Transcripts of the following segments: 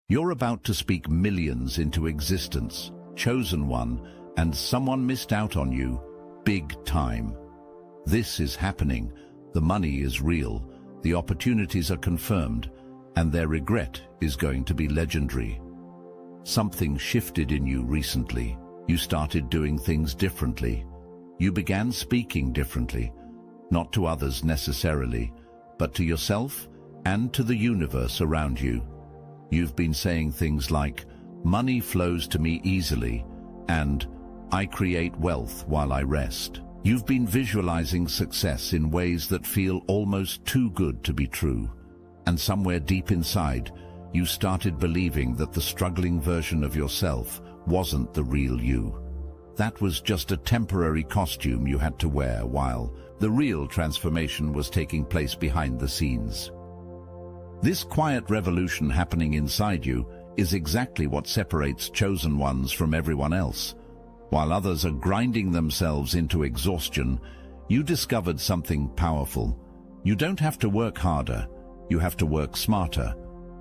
You're about to speak millions into existence, chosen one, and someone missed out on you, big time. This is happening, the money is real, the opportunities are confirmed, and their regret is going to be legendary. Something shifted in you recently. You started doing things differently. You began speaking differently, not to others necessarily, but to yourself and to the universe around you. You've been saying things like, "Money flows to me easily," and "I create wealth while I rest." You've been visualizing success in ways that feel almost too good to be true. And somewhere deep inside, you started believing that the struggling version of yourself wasn't the real you. That was just a temporary costume you had to wear while the real transformation was taking place behind the scenes. This quiet revolution happening inside you is exactly what separates chosen ones from everyone else. While others are grinding themselves into exhaustion, you discovered something powerful. You don't have to work harder, you have to work smarter.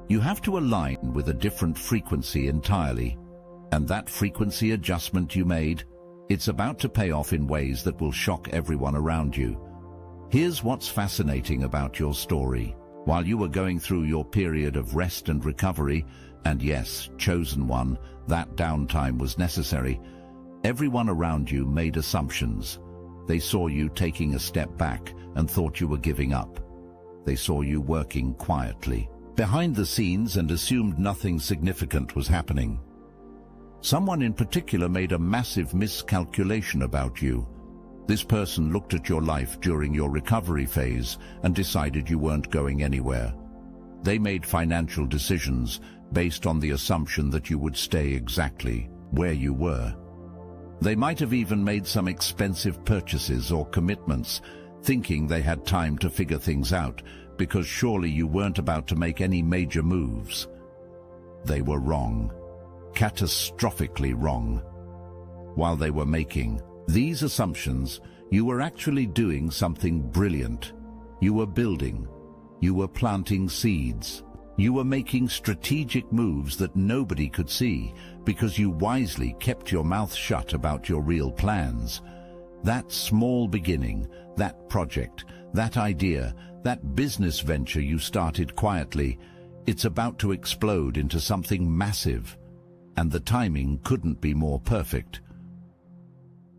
You have to align with a different frequency entirely. And that frequency adjustment you made, it's about to pay off in ways that will shock everyone around you. Here's what's fascinating about your story. While you were going through your period of rest and recovery, and yes, chosen one, that downtime was necessary, everyone around you made assumptions. They saw you taking a step back and thought you were giving up. They saw you working quietly, behind the scenes, and assumed nothing significant was happening. Someone in particular made a massive miscalculation about you. This person looked at your life during your recovery phase and decided you weren't going anywhere. They made financial decisions based on the assumption that you would stay exactly where you were. They might have even made some expensive purchases or commitments, thinking they had time to figure things out, because surely you weren't about to make any major moves. They were wrong, catastrophically wrong. While they were making these assumptions, you were actually doing something brilliant. You were building. You were planting seeds. You were making strategic moves that nobody could see because you wisely kept your mouth shut about your real plans. That small beginning, that project, that idea, that business venture you started quietly, it's about to explode into something massive. And the timing couldn't be more perfect.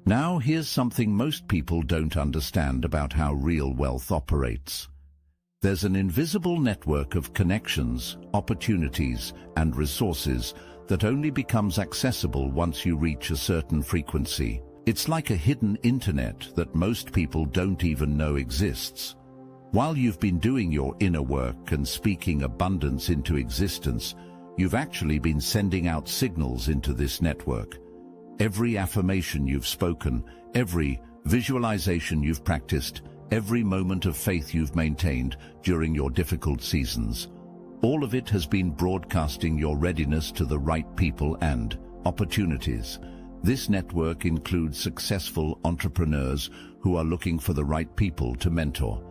Now here's something most people don't understand about how real wealth operates. There's an invisible network of connections, opportunities, and resources that only becomes accessible once you reach a certain frequency. It's like a hidden internet that most people don't even know exists. While you've been doing your inner work and speaking abundance into existence, you've actually been sending out signals into this network. Every affirmation you've spoken, every visualization you've practiced, every moment of faith you've maintained during your difficult seasons, all of it has been broadcasting your readiness to the right people and opportunities. This network includes successful entrepreneurs who are looking for the right people to mentor.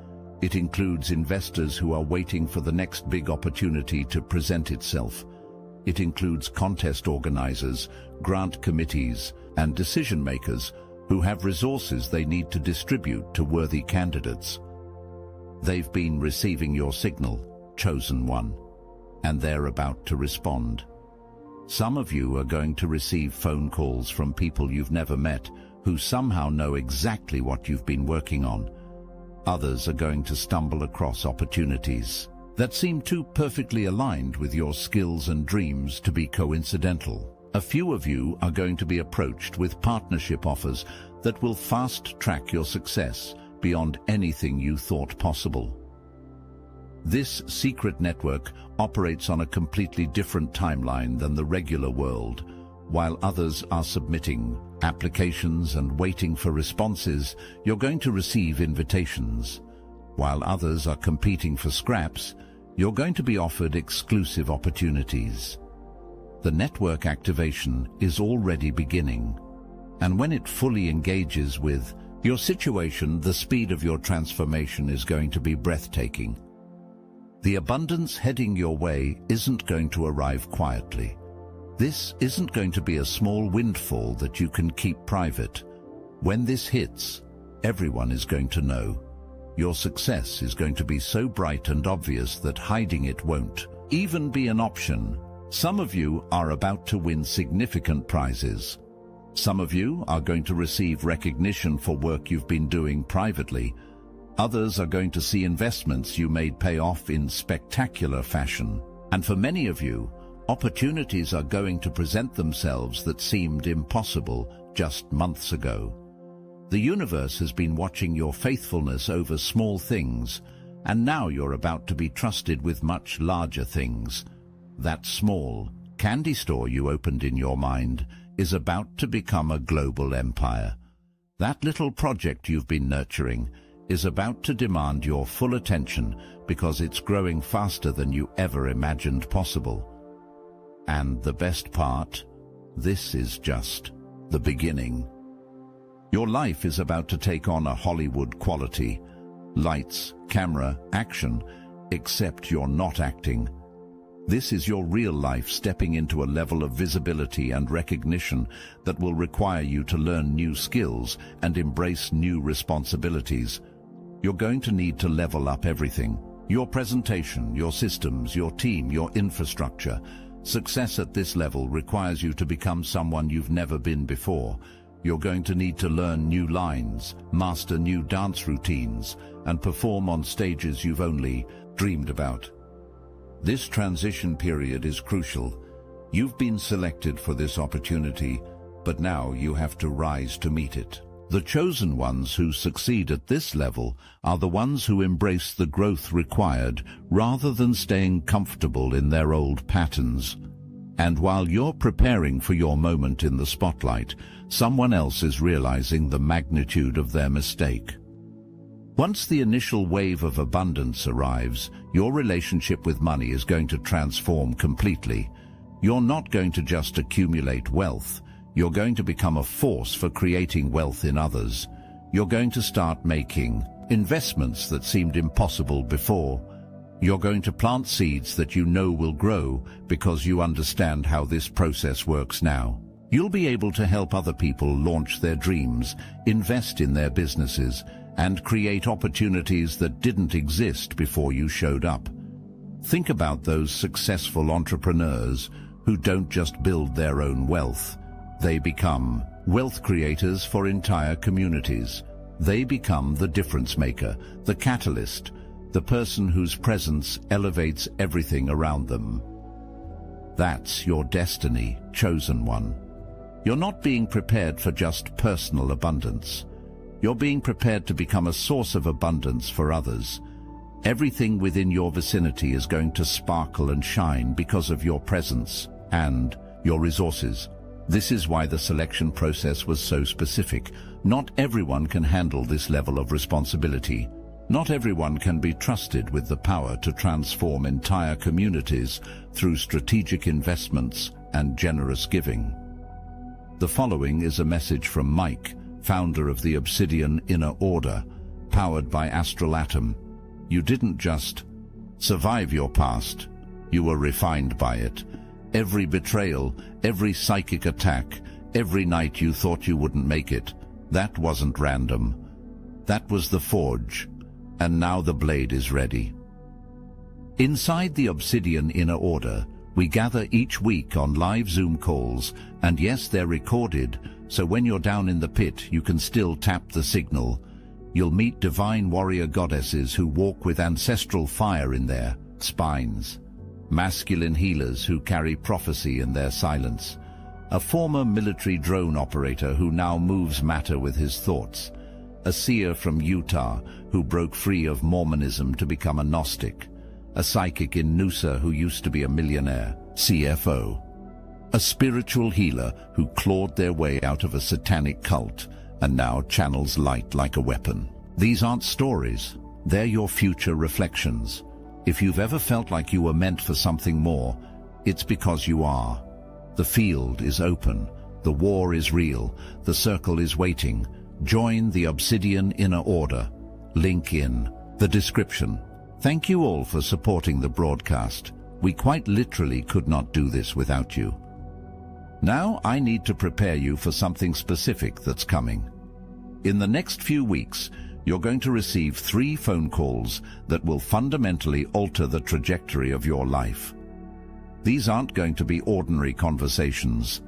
It includes investors who are waiting for the next big opportunity to present itself. It includes contest organizers, grant committees, and decision-makers who have resources they need to distribute to worthy candidates. They've been receiving your signal, chosen one, and they're about to respond. Some of you are going to receive phone calls from people you've never met who somehow know exactly what you've been working on. Others are going to stumble across opportunities that seem too perfectly aligned with your skills and dreams to be coincidental. A few of you are going to be approached with partnership offers that will fast-track your success beyond anything you thought possible. This secret network operates on a completely different timeline than the regular world. While others are submitting applications and waiting for responses, you're going to receive invitations. While others are competing for scraps, you're going to be offered exclusive opportunities. The network activation is already beginning, and when it fully engages with your situation, the speed of your transformation is going to be breathtaking. The abundance heading your way isn't going to arrive quietly. This isn't going to be a small windfall that you can keep private. When this hits, everyone is going to know. Your success is going to be so bright and obvious that hiding it won't even be an option. Some of you are about to win significant prizes. Some of you are going to receive recognition for work you've been doing privately. Others are going to see investments you made pay off in spectacular fashion. And for many of you, opportunities are going to present themselves that seemed impossible just months ago. The universe has been watching your faithfulness over small things, and now you're about to be trusted with much larger things. That small candy store you opened in your mind is about to become a global empire. That little project you've been nurturing is about to demand your full attention because it's growing faster than you ever imagined possible. And the best part, this is just the beginning. Your life is about to take on a Hollywood quality. Lights, camera, action, except you're not acting. This is your real life stepping into a level of visibility and recognition that will require you to learn new skills and embrace new responsibilities. You're going to need to level up everything. Your presentation, your systems, your team, your infrastructure. Success at this level requires you to become someone you've never been before. You're going to need to learn new lines, master new dance routines, and perform on stages you've only dreamed about. This transition period is crucial. You've been selected for this opportunity, but now you have to rise to meet it. The chosen ones who succeed at this level are the ones who embrace the growth required rather than staying comfortable in their old patterns. And while you're preparing for your moment in the spotlight, someone else is realizing the magnitude of their mistake. Once the initial wave of abundance arrives, your relationship with money is going to transform completely. You're not going to just accumulate wealth. You're going to become a force for creating wealth in others. You're going to start making investments that seemed impossible before. You're going to plant seeds that you know will grow because you understand how this process works now. You'll be able to help other people launch their dreams, invest in their businesses, and create opportunities that didn't exist before you showed up. Think about those successful entrepreneurs who don't just build their own wealth. They become wealth creators for entire communities. They become the difference maker, the catalyst, the person whose presence elevates everything around them. That's your destiny, chosen one. You're not being prepared for just personal abundance. You're being prepared to become a source of abundance for others. Everything within your vicinity is going to sparkle and shine because of your presence and your resources. This is why the selection process was so specific. Not everyone can handle this level of responsibility. Not everyone can be trusted with the power to transform entire communities through strategic investments and generous giving. The following is a message from Mike, founder of the Obsidian Inner Order, powered by Astral Atom. You didn't just survive your past, you were refined by it. Every betrayal, every psychic attack, every night you thought you wouldn't make it, that wasn't random. That was the forge, and now the blade is ready. Inside the Obsidian Inner Order, we gather each week on live Zoom calls, and yes, they're recorded, so when you're down in the pit, you can still tap the signal. You'll meet divine warrior goddesses who walk with ancestral fire in their spines, masculine healers who carry prophecy in their silence, a former military drone operator who now moves matter with his thoughts, a seer from Utah who broke free of Mormonism to become a Gnostic, a psychic in Noosa who used to be a millionaire, CFO, a spiritual healer who clawed their way out of a satanic cult and now channels light like a weapon. These aren't stories, they're your future reflections. If you've ever felt like you were meant for something more, it's because you are. The field is open, the war is real, the circle is waiting. Join the Obsidian Inner Order. Link in the description. Thank you all for supporting the broadcast. We quite literally could not do this without you. Now I need to prepare you for something specific that's coming. In the next few weeks, you're going to receive 3 phone calls that will fundamentally alter the trajectory of your life. These aren't going to be ordinary conversations.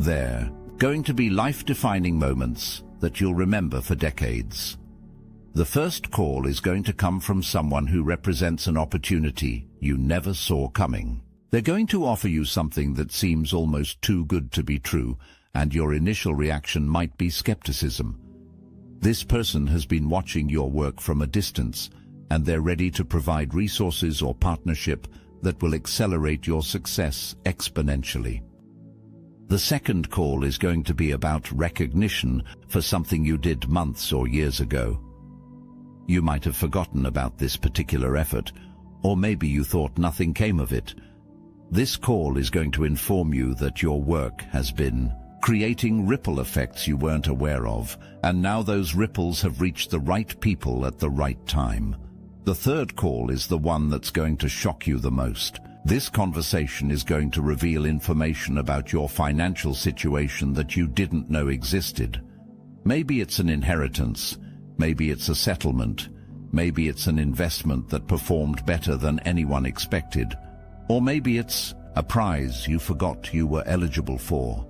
They're going to be life-defining moments that you'll remember for decades. The first call is going to come from someone who represents an opportunity you never saw coming. They're going to offer you something that seems almost too good to be true, and your initial reaction might be skepticism. This person has been watching your work from a distance, and they're ready to provide resources or partnership that will accelerate your success exponentially. The second call is going to be about recognition for something you did months or years ago. You might have forgotten about this particular effort, or maybe you thought nothing came of it. This call is going to inform you that your work has been creating ripple effects you weren't aware of, and now those ripples have reached the right people at the right time. The third call is the one that's going to shock you the most. This conversation is going to reveal information about your financial situation that you didn't know existed. Maybe it's an inheritance, maybe it's a settlement, maybe it's an investment that performed better than anyone expected, or maybe it's a prize you forgot you were eligible for.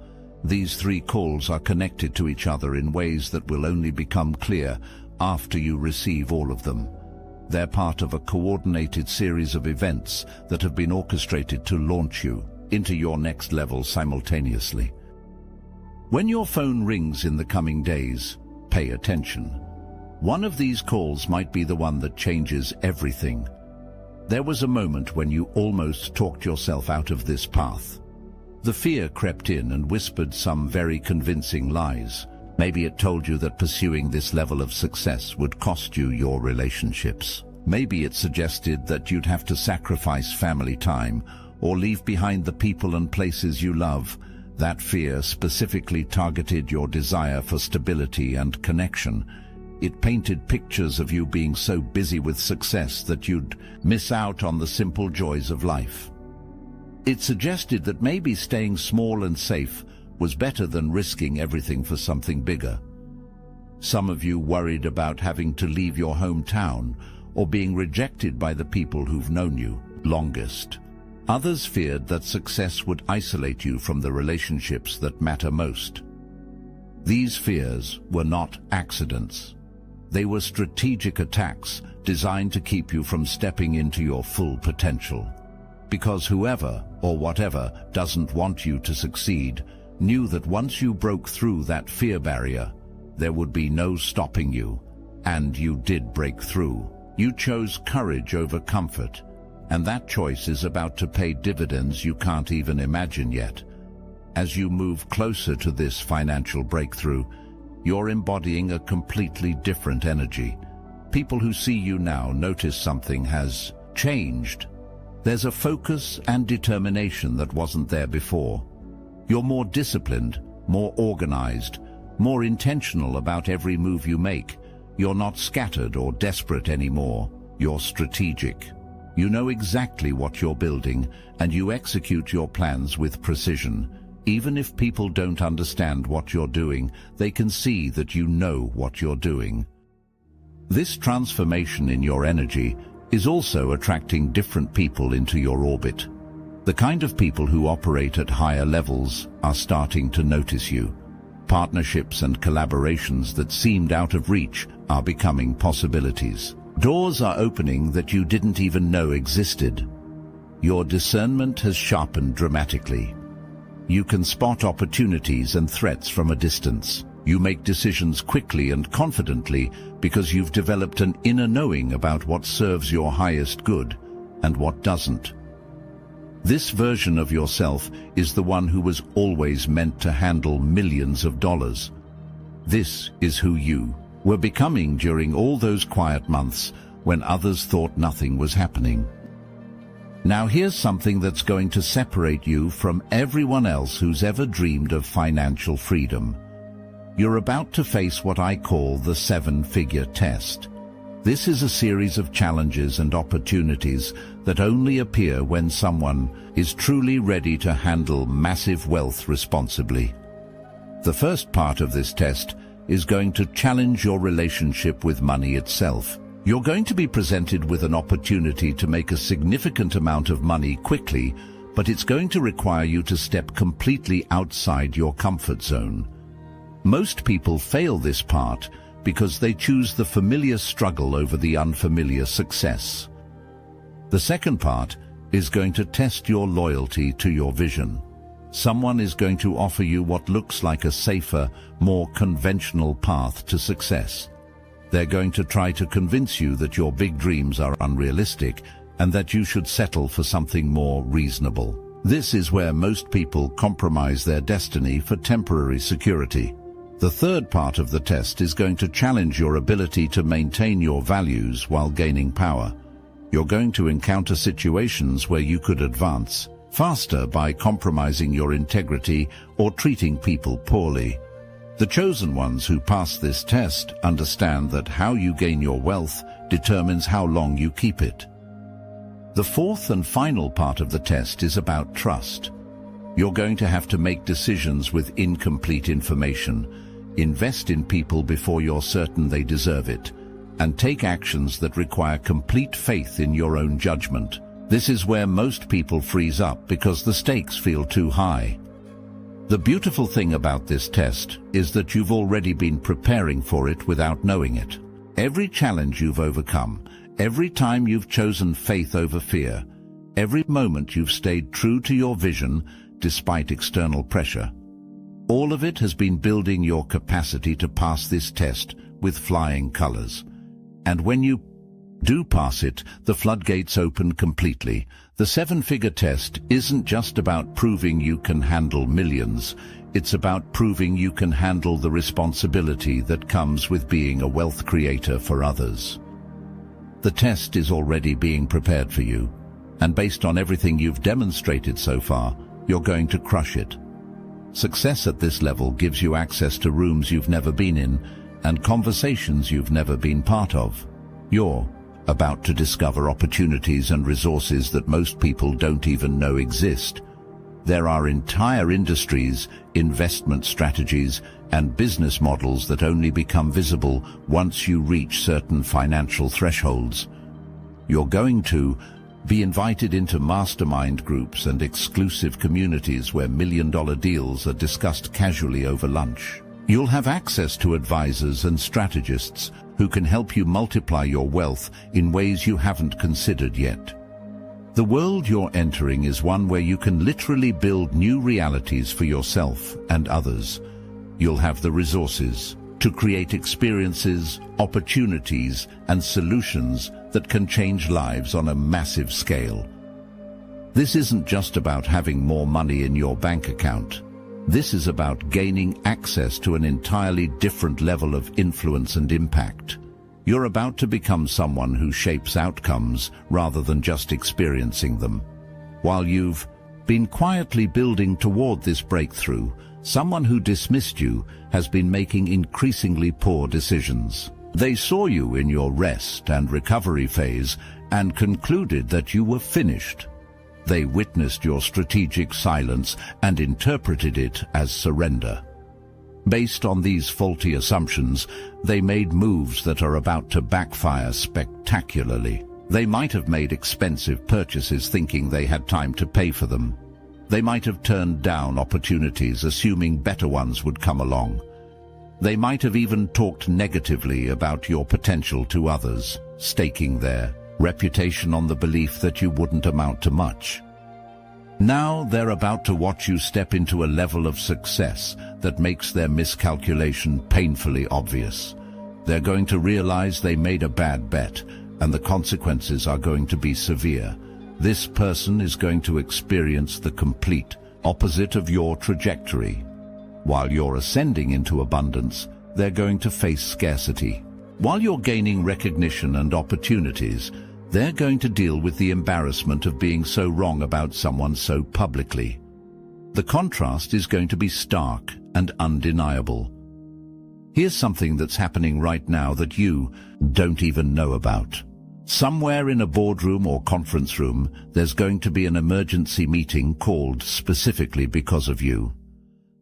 These 3 calls are connected to each other in ways that will only become clear after you receive all of them. They're part of a coordinated series of events that have been orchestrated to launch you into your next level simultaneously. When your phone rings in the coming days, pay attention. One of these calls might be the one that changes everything. There was a moment when you almost talked yourself out of this path. The fear crept in and whispered some very convincing lies. Maybe it told you that pursuing this level of success would cost you your relationships. Maybe it suggested that you'd have to sacrifice family time or leave behind the people and places you love. That fear specifically targeted your desire for stability and connection. It painted pictures of you being so busy with success that you'd miss out on the simple joys of life. It suggested that maybe staying small and safe was better than risking everything for something bigger. Some of you worried about having to leave your hometown or being rejected by the people who've known you longest. Others feared that success would isolate you from the relationships that matter most. These fears were not accidents. They were strategic attacks designed to keep you from stepping into your full potential. Because whoever or whatever doesn't want you to succeed knew that once you broke through that fear barrier, there would be no stopping you. And you did break through. You chose courage over comfort, and that choice is about to pay dividends you can't even imagine yet. As you move closer to this financial breakthrough, you're embodying a completely different energy. People who see you now notice something has changed. There's a focus and determination that wasn't there before. You're more disciplined, more organized, more intentional about every move you make. You're not scattered or desperate anymore. You're strategic. You know exactly what you're building, and you execute your plans with precision. Even if people don't understand what you're doing, they can see that you know what you're doing. This transformation in your energy is also attracting different people into your orbit. The kind of people who operate at higher levels are starting to notice you. Partnerships and collaborations that seemed out of reach are becoming possibilities. Doors are opening that you didn't even know existed. Your discernment has sharpened dramatically. You can spot opportunities and threats from a distance. You make decisions quickly and confidently because you've developed an inner knowing about what serves your highest good and what doesn't. This version of yourself is the one who was always meant to handle millions of dollars. This is who you were becoming during all those quiet months when others thought nothing was happening. Now here's something that's going to separate you from everyone else who's ever dreamed of financial freedom. You're about to face what I call the 7-figure test. This is a series of challenges and opportunities that only appear when someone is truly ready to handle massive wealth responsibly. The first part of this test is going to challenge your relationship with money itself. You're going to be presented with an opportunity to make a significant amount of money quickly, but it's going to require you to step completely outside your comfort zone. Most people fail this part because they choose the familiar struggle over the unfamiliar success. The second part is going to test your loyalty to your vision. Someone is going to offer you what looks like a safer, more conventional path to success. They're going to try to convince you that your big dreams are unrealistic and that you should settle for something more reasonable. This is where most people compromise their destiny for temporary security. The third part of the test is going to challenge your ability to maintain your values while gaining power. You're going to encounter situations where you could advance faster by compromising your integrity or treating people poorly. The chosen ones who pass this test understand that how you gain your wealth determines how long you keep it. The fourth and final part of the test is about trust. You're going to have to make decisions with incomplete information, invest in people before you're certain they deserve it, and take actions that require complete faith in your own judgment. This is where most people freeze up because the stakes feel too high. The beautiful thing about this test is that you've already been preparing for it without knowing it. Every challenge you've overcome, every time you've chosen faith over fear, every moment you've stayed true to your vision despite external pressure, all of it has been building your capacity to pass this test with flying colors. And when you do pass it, the floodgates open completely. The seven-figure test isn't just about proving you can handle millions. It's about proving you can handle the responsibility that comes with being a wealth creator for others. The test is already being prepared for you, and based on everything you've demonstrated so far, you're going to crush it. Success at this level gives you access to rooms you've never been in and conversations you've never been part of. You're about to discover opportunities and resources that most people don't even know exist. There are entire industries, investment strategies, and business models that only become visible once you reach certain financial thresholds. You're going to be invited into mastermind groups and exclusive communities where million-dollar deals are discussed casually over lunch. You'll have access to advisors and strategists who can help you multiply your wealth in ways you haven't considered yet. The world you're entering is one where you can literally build new realities for yourself and others. You'll have the resources to create experiences, opportunities, and solutions that can change lives on a massive scale. This isn't just about having more money in your bank account. This is about gaining access to an entirely different level of influence and impact. You're about to become someone who shapes outcomes rather than just experiencing them. While you've been quietly building toward this breakthrough, someone who dismissed you has been making increasingly poor decisions. They saw you in your rest and recovery phase and concluded that you were finished. They witnessed your strategic silence and interpreted it as surrender. Based on these faulty assumptions, they made moves that are about to backfire spectacularly. They might have made expensive purchases thinking they had time to pay for them. They might have turned down opportunities assuming better ones would come along. They might have even talked negatively about your potential to others, staking their reputation on the belief that you wouldn't amount to much. Now they're about to watch you step into a level of success that makes their miscalculation painfully obvious. They're going to realize they made a bad bet, and the consequences are going to be severe. This person is going to experience the complete opposite of your trajectory. While you're ascending into abundance, they're going to face scarcity. While you're gaining recognition and opportunities, they're going to deal with the embarrassment of being so wrong about someone so publicly. The contrast is going to be stark and undeniable. Here's something that's happening right now that you don't even know about. Somewhere in a boardroom or conference room, there's going to be an emergency meeting called specifically because of you.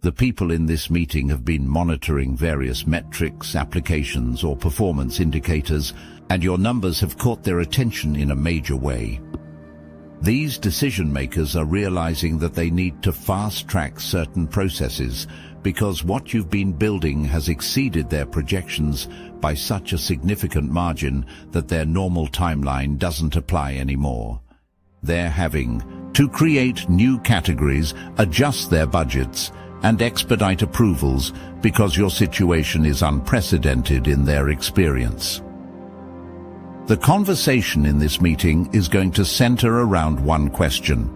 The people in this meeting have been monitoring various metrics, applications, or performance indicators, and your numbers have caught their attention in a major way. These decision makers are realizing that they need to fast-track certain processes because what you've been building has exceeded their projections by such a significant margin that their normal timeline doesn't apply anymore. They're having to create new categories, adjust their budgets, and expedite approvals because your situation is unprecedented in their experience. The conversation in this meeting is going to center around one question.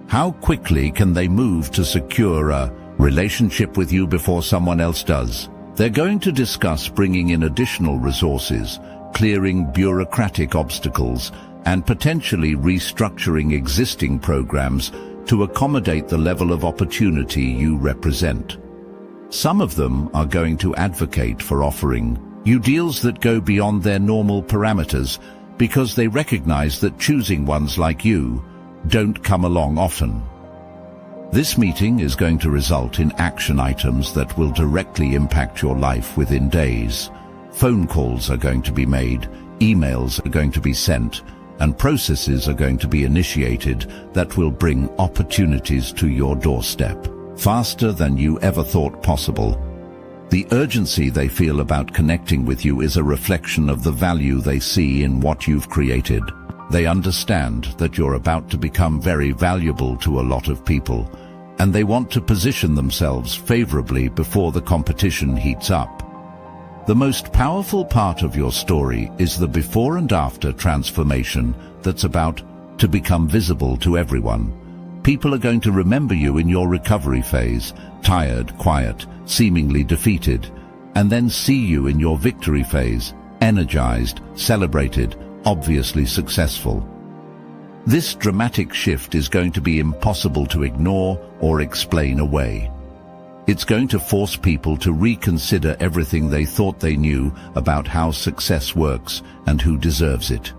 How quickly can they move to secure a relationship with you before someone else does? They're going to discuss bringing in additional resources, clearing bureaucratic obstacles, and potentially restructuring existing programs to accommodate the level of opportunity you represent. Some of them are going to advocate for offering you deals that go beyond their normal parameters because they recognize that choosing ones like you don't come along often. This meeting is going to result in action items that will directly impact your life within days. Phone calls are going to be made, emails are going to be sent, and processes are going to be initiated that will bring opportunities to your doorstep, faster than you ever thought possible. The urgency they feel about connecting with you is a reflection of the value they see in what you've created. They understand that you're about to become very valuable to a lot of people, and they want to position themselves favorably before the competition heats up. The most powerful part of your story is the before and after transformation that's about to become visible to everyone. People are going to remember you in your recovery phase, tired, quiet, seemingly defeated, and then see you in your victory phase, energized, celebrated, obviously successful. This dramatic shift is going to be impossible to ignore or explain away. It's going to force people to reconsider everything they thought they knew about how success works and who deserves it.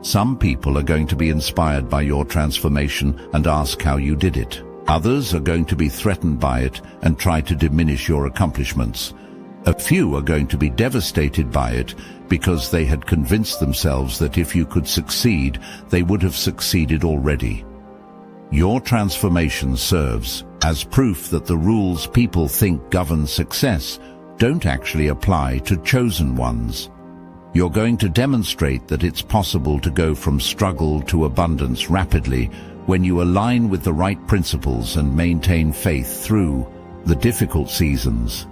Some people are going to be inspired by your transformation and ask how you did it. Others are going to be threatened by it and try to diminish your accomplishments. A few are going to be devastated by it because they had convinced themselves that if you could succeed, they would have succeeded already. Your transformation serves as proof that the rules people think govern success don't actually apply to chosen ones. You're going to demonstrate that it's possible to go from struggle to abundance rapidly when you align with the right principles and maintain faith through the difficult seasons.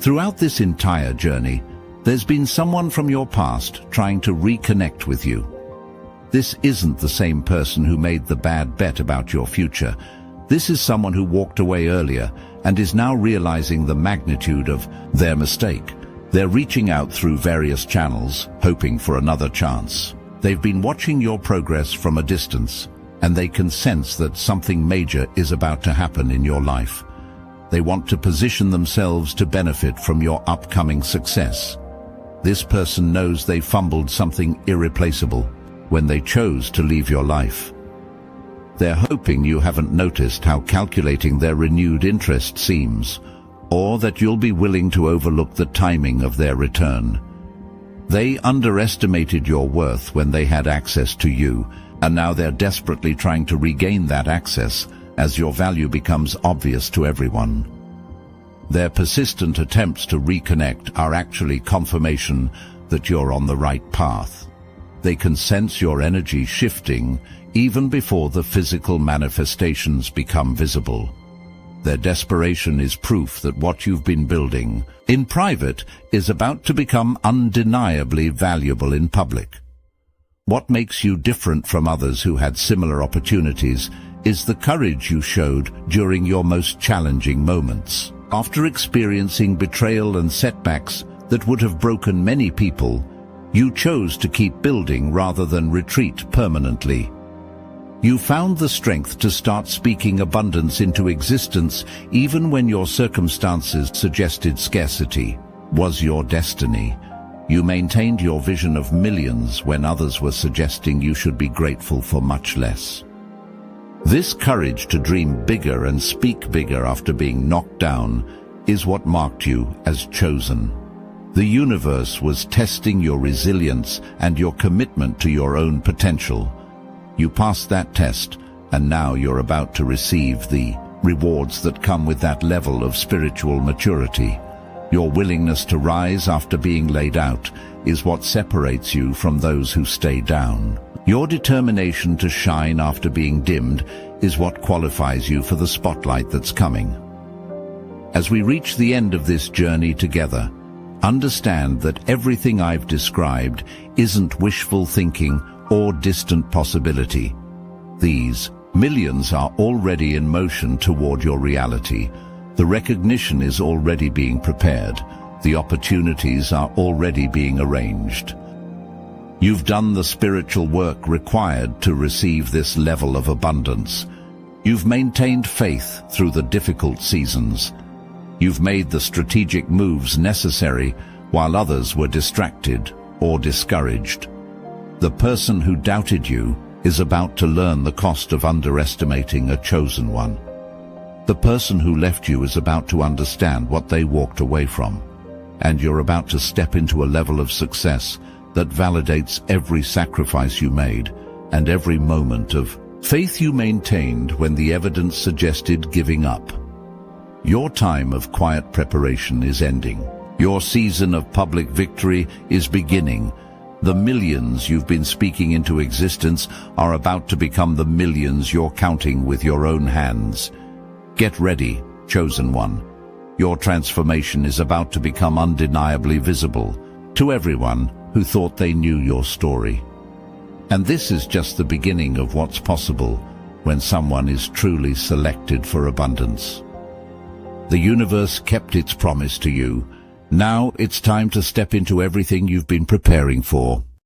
Throughout this entire journey, there's been someone from your past trying to reconnect with you. This isn't the same person who made the bad bet about your future. This is someone who walked away earlier and is now realizing the magnitude of their mistake. They're reaching out through various channels, hoping for another chance. They've been watching your progress from a distance, and they can sense that something major is about to happen in your life. They want to position themselves to benefit from your upcoming success. This person knows they fumbled something irreplaceable when they chose to leave your life. They're hoping you haven't noticed how calculating their renewed interest seems, or that you'll be willing to overlook the timing of their return. They underestimated your worth when they had access to you, and now they're desperately trying to regain that access as your value becomes obvious to everyone. Their persistent attempts to reconnect are actually confirmation that you're on the right path. They can sense your energy shifting even before the physical manifestations become visible. Their desperation is proof that what you've been building in private is about to become undeniably valuable in public. What makes you different from others who had similar opportunities is the courage you showed during your most challenging moments. After experiencing betrayal and setbacks that would have broken many people, you chose to keep building rather than retreat permanently. You found the strength to start speaking abundance into existence even when your circumstances suggested scarcity was your destiny. You maintained your vision of millions when others were suggesting you should be grateful for much less. This courage to dream bigger and speak bigger after being knocked down is what marked you as chosen. The universe was testing your resilience and your commitment to your own potential. You passed that test, and now you're about to receive the rewards that come with that level of spiritual maturity. Your willingness to rise after being laid out is what separates you from those who stay down. Your determination to shine after being dimmed is what qualifies you for the spotlight that's coming. As we reach the end of this journey together, understand that everything I've described isn't wishful thinking or distant possibility. These millions are already in motion toward your reality. The recognition is already being prepared. The opportunities are already being arranged. You've done the spiritual work required to receive this level of abundance. You've maintained faith through the difficult seasons. You've made the strategic moves necessary while others were distracted or discouraged. The person who doubted you is about to learn the cost of underestimating a chosen one. The person who left you is about to understand what they walked away from. And you're about to step into a level of success that validates every sacrifice you made and every moment of faith you maintained when the evidence suggested giving up. Your time of quiet preparation is ending. Your season of public victory is beginning. The millions you've been speaking into existence are about to become the millions you're counting with your own hands. Get ready, chosen one. Your transformation is about to become undeniably visible to everyone who thought they knew your story. And this is just the beginning of what's possible when someone is truly selected for abundance. The universe kept its promise to you. Now it's time to step into everything you've been preparing for.